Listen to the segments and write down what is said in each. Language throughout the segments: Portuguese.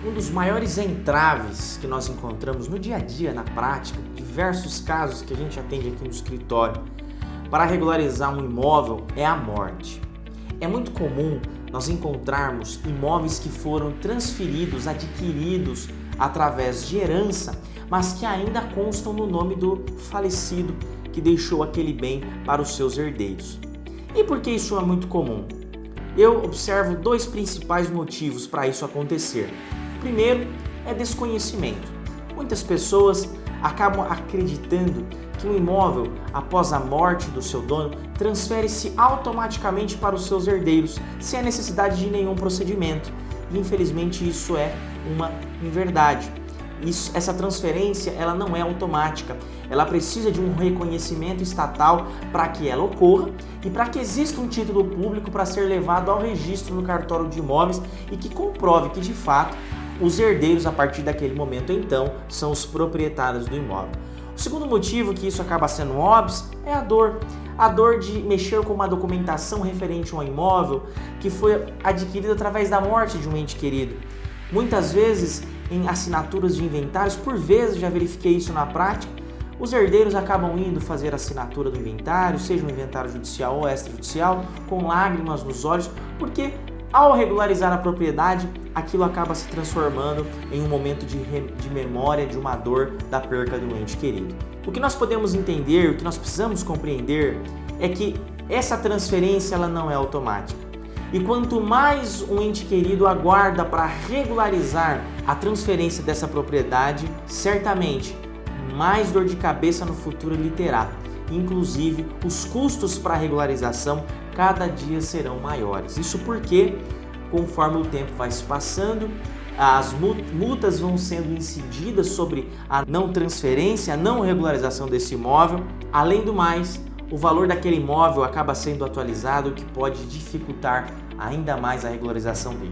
Um dos maiores entraves que nós encontramos no dia a dia, na prática, diversos casos que a gente atende aqui no escritório, para regularizar um imóvel é a morte. É muito comum nós encontrarmos imóveis que foram transferidos, adquiridos através de herança, mas que ainda constam no nome do falecido que deixou aquele bem para os seus herdeiros. E por que isso é muito comum? Eu observo dois principais motivos para isso acontecer. Primeiro é desconhecimento. Muitas pessoas acabam acreditando que um imóvel, após a morte do seu dono, transfere-se automaticamente para os seus herdeiros, sem a necessidade de nenhum procedimento. E infelizmente isso é uma inverdade. Essa transferência ela não é automática, ela precisa de um reconhecimento estatal para que ela ocorra e para que exista um título público para ser levado ao registro no cartório de imóveis e que comprove que de fato os herdeiros a partir daquele momento então são os proprietários do imóvel. O segundo motivo que isso acaba sendo óbvio é a dor de mexer com uma documentação referente a um imóvel que foi adquirido através da morte de um ente querido. Muitas vezes em assinaturas de inventários, por vezes já verifiquei isso na prática, os herdeiros acabam indo fazer a assinatura do inventário, seja um inventário judicial ou extrajudicial, com lágrimas nos olhos, porque ao regularizar a propriedade, aquilo acaba se transformando em um momento de memória, de uma dor da perca do ente querido. O que nós podemos entender, o que nós precisamos compreender é que essa transferência ela não é automática. E quanto mais um ente querido aguarda para regularizar a transferência dessa propriedade, certamente mais dor de cabeça no futuro lhe terá. Inclusive, os custos para a regularização cada dia serão maiores. Isso porque, conforme o tempo vai se passando, as multas vão sendo incididas sobre a não transferência, a não regularização desse imóvel. Além do mais, o valor daquele imóvel acaba sendo atualizado, o que pode dificultar ainda mais a regularização dele.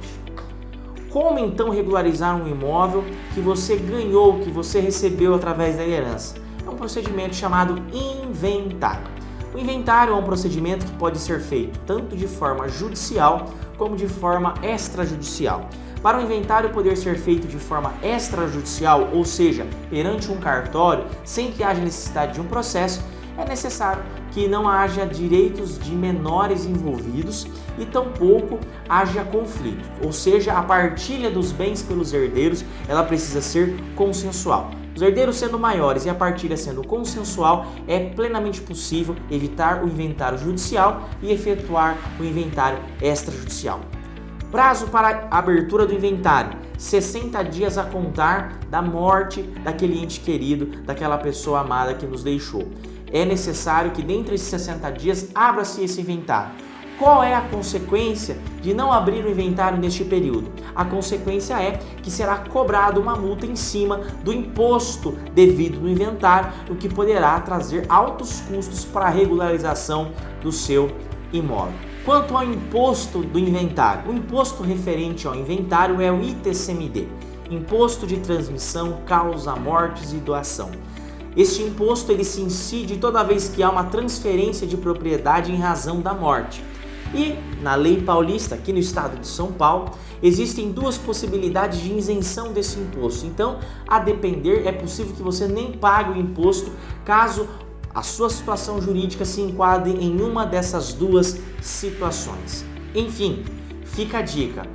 Como então regularizar um imóvel que você ganhou, que você recebeu através da herança? É um procedimento chamado inventário. O inventário é um procedimento que pode ser feito tanto de forma judicial como de forma extrajudicial. Para o inventário poder ser feito de forma extrajudicial, ou seja, perante um cartório, sem que haja necessidade de um processo, é necessário que não haja direitos de menores envolvidos e tampouco haja conflito, ou seja, a partilha dos bens pelos herdeiros ela precisa ser consensual. Os herdeiros sendo maiores e a partilha sendo consensual, é plenamente possível evitar o inventário judicial e efetuar o inventário extrajudicial. Prazo para a abertura do inventário: 60 dias a contar da morte daquele ente querido, daquela pessoa amada que nos deixou. É necessário que dentro desses 60 dias abra-se esse inventário. Qual é a consequência de não abrir o inventário neste período? A consequência é que será cobrada uma multa em cima do imposto devido no inventário, o que poderá trazer altos custos para a regularização do seu imóvel. Quanto ao imposto do inventário, o imposto referente ao inventário é o ITCMD, Imposto de Transmissão, Causa, Mortes e Doação. Este imposto ele se incide toda vez que há uma transferência de propriedade em razão da morte. E na lei paulista, aqui no estado de São Paulo, existem duas possibilidades de isenção desse imposto. Então, a depender, é possível que você nem pague o imposto caso a sua situação jurídica se enquadre em uma dessas duas situações. Enfim, fica a dica.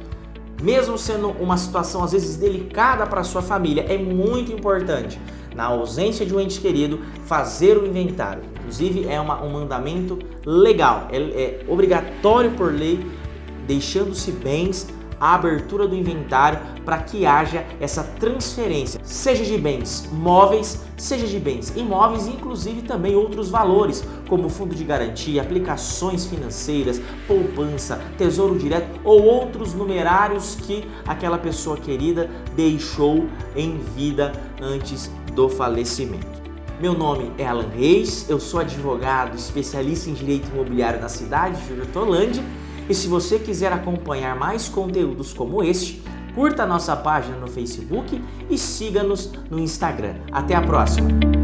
Mesmo sendo uma situação às vezes delicada para a sua família, é muito importante, na ausência de um ente querido, fazer o inventário. Inclusive é um mandamento legal, é obrigatório por lei, deixando-se bens a abertura do inventário para que haja essa transferência, seja de bens móveis, seja de bens imóveis, inclusive também outros valores, como fundo de garantia, aplicações financeiras, poupança, tesouro direto ou outros numerários que aquela pessoa querida deixou em vida antes do falecimento. Meu nome é Alan Reis, eu sou advogado especialista em direito imobiliário na cidade de Hortolândia. E se você quiser acompanhar mais conteúdos como este, curta a nossa página no Facebook e siga-nos no Instagram. Até a próxima!